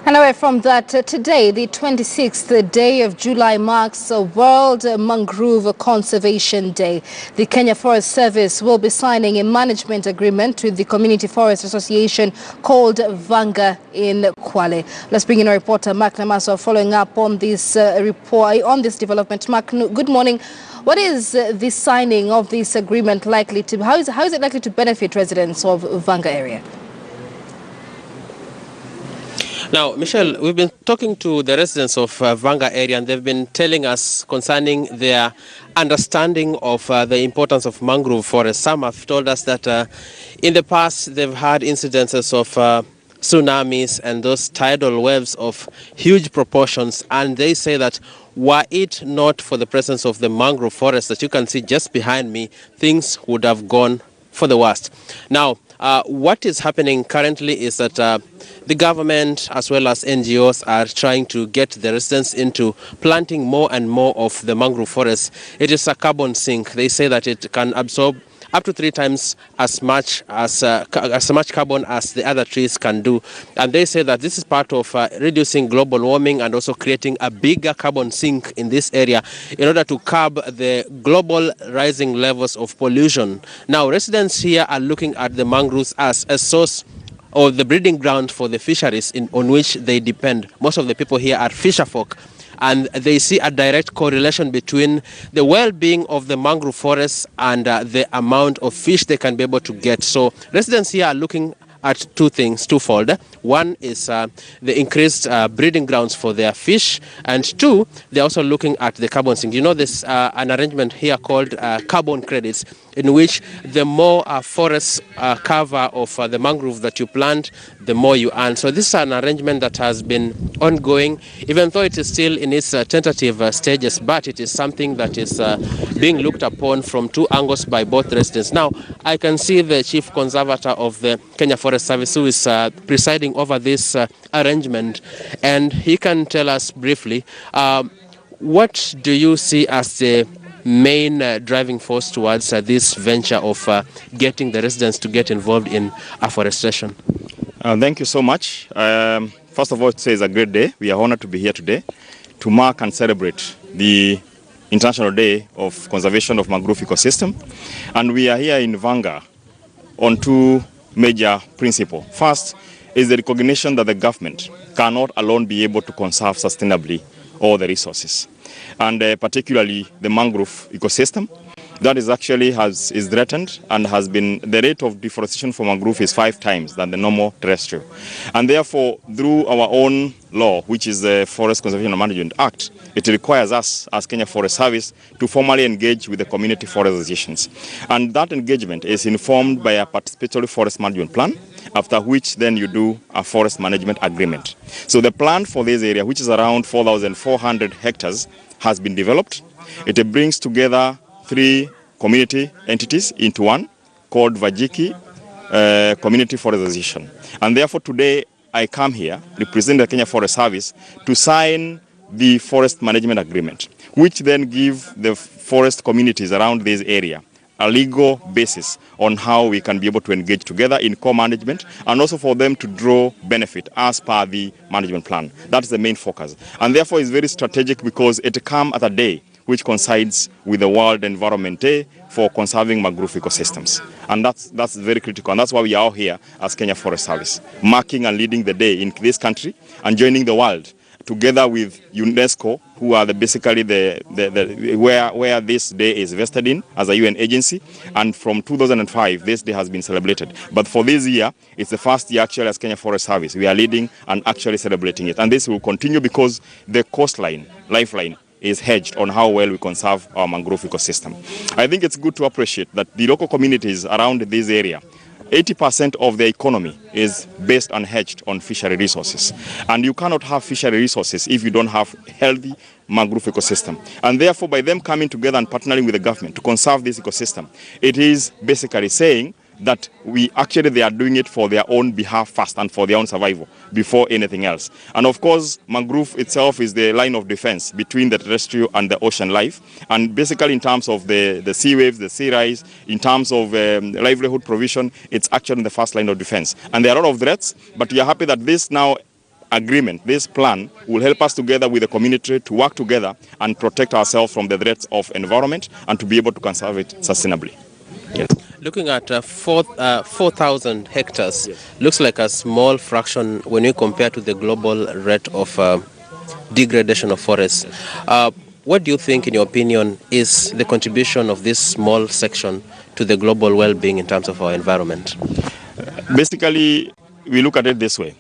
And away from that, today, the 26th day of July, marks a World Mangrove Conservation Day. The Kenya Forest Service will be signing a management agreement with the Community Forest Association called Vanga in Kwale. Let's bring in our reporter, Mark Namaso, following up on this report, on this development. Mark, good morning. What is the signing of this agreement likely to, how is it likely to benefit residents of Vanga area? Now, Michelle, we've been talking to the residents of Vanga area, and they've been telling us concerning their understanding of the importance of mangrove forests. Some have told us that in the past they've had incidences of tsunamis and those tidal waves of huge proportions, and they say that were it not for the presence of the mangrove forest that you can see just behind me, things would have gone for the worst. Now, what is happening currently is that the government as well as NGOs are trying to get the residents into planting more and more of the mangrove forest. It is a carbon sink. They say that it can absorb up to 3 times as much carbon as the other trees can do. And they say that this is part of reducing global warming and also creating a bigger carbon sink in this area in order to curb the global rising levels of pollution. Now, residents here are looking at the mangroves as a source or the breeding ground for the fisheries on which they depend. Most of the people here are fisherfolk, and they see a direct correlation between the well-being of the mangrove forests and the amount of fish they can be able to get. So residents here are looking at two things, twofold. One is the increased breeding grounds for their fish, and two, they're also looking at the carbon sink. You know, there's an arrangement here called carbon credits, in which the more forest cover of the mangrove that you plant, the more you earn. So this is an arrangement that has been ongoing, even though it is still in its tentative stages, but it is something that is being looked upon from two angles by both residents. Now, I can see the chief conservator of the Kenya Forest Service, who is presiding over this arrangement, and he can tell us briefly, what do you see as the main driving force towards this venture of getting the residents to get involved in afforestation? Thank you so much. First of all, today is a great day. We are honored to be here today to mark and celebrate the International Day of Conservation of Mangrove Ecosystem. And we are here in Vanga on two major principles. First is the recognition that the government cannot alone be able to conserve sustainably all the resources, and particularly the mangrove ecosystem. That is actually is threatened and has been, the rate of deforestation for mangrove is 5 times than the normal terrestrial. And therefore, through our own law, which is the Forest Conservation and Management Act, it requires us as Kenya Forest Service to formally engage with the community forest associations. And that engagement is informed by a participatory forest management plan, after which then you do a forest management agreement. So the plan for this area, which is around 4,400 hectares, has been developed. It brings together 3 community entities into one, called Vajiki Community Forest Association. And therefore today I come here, representing the Kenya Forest Service, to sign the forest management agreement, which then give the forest communities around this area a legal basis on how we can be able to engage together in co-management, and also for them to draw benefit as per the management plan. That's the main focus. And therefore it's very strategic because it comes at a day which coincides with the World Environment Day for conserving mangrove ecosystems. And that's very critical. And that's why we are all here as Kenya Forest Service, marking and leading the day in this country and joining the world together with UNESCO, who are basically where this day is vested in as a UN agency. And from 2005, this day has been celebrated. But for this year, it's the first year actually as Kenya Forest Service. We are leading and actually celebrating it. And this will continue because the coastline, lifeline, is hedged on how well we conserve our mangrove ecosystem. I think it's good to appreciate that the local communities around this area, 80% of the economy is based and hedged on fishery resources. And you cannot have fishery resources if you don't have healthy mangrove ecosystem. And therefore, by them coming together and partnering with the government to conserve this ecosystem, it is basically saying that they are doing it for their own behalf first and for their own survival before anything else. And of course, mangrove itself is the line of defense between the terrestrial and the ocean life. And basically in terms of the sea waves, the sea rise, in terms of livelihood provision, it's actually the first line of defense. And there are a lot of threats, but we are happy that this now agreement, this plan will help us together with the community to work together and protect ourselves from the threats of environment and to be able to conserve it sustainably. Yes. Looking at 4,000 hectares, yes, looks like a small fraction when you compare to the global rate of degradation of forests. What do you think, in your opinion, is the contribution of this small section to the global well-being in terms of our environment? Basically, we look at it this way.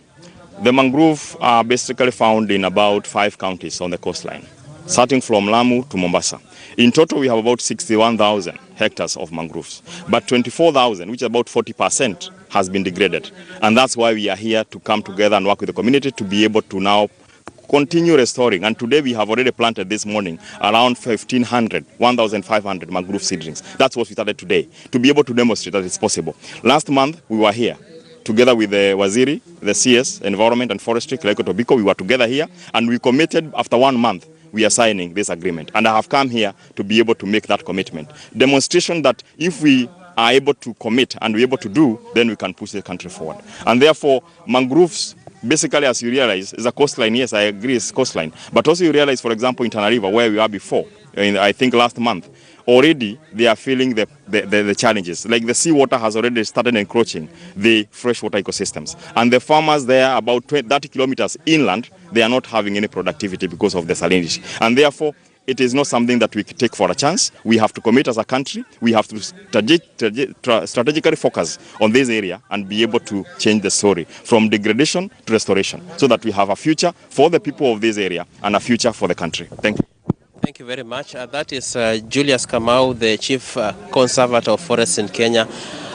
The mangrove are basically found in about 5 counties on the coastline, starting from Lamu to Mombasa. In total, we have about 61,000 hectares of mangroves, but 24,000, which is about 40%, has been degraded. And that's why we are here to come together and work with the community to be able to now continue restoring. And today we have already planted this morning around 1,500 mangrove seedlings. That's what we started today, to be able to demonstrate that it's possible. Last month, we were here together with the Waziri, the CS, Environment and Forestry, Kileko Tobiko. We were together here and we committed after 1 month. We are signing this agreement. And I have come here to be able to make that commitment. Demonstration that if we are able to commit and we're able to do, then we can push the country forward. And therefore, mangroves, basically, as you realize, is a coastline. Yes, I agree, it's coastline. But also you realize, for example, in Tana River, where we were before, I think last month, already they are feeling the challenges. Like the seawater has already started encroaching the freshwater ecosystems. And the farmers there, about 30 kilometers inland, they are not having any productivity because of the salinity. And therefore, it is not something that we take for a chance. We have to commit as a country. We have to strategically focus on this area and be able to change the story from degradation to restoration so that we have a future for the people of this area and a future for the country. Thank you. Thank you very much. That is Julius Kamau, the Chief Conservator of Forests in Kenya,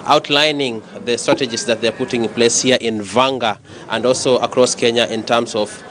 outlining the strategies that they're putting in place here in Vanga and also across Kenya in terms of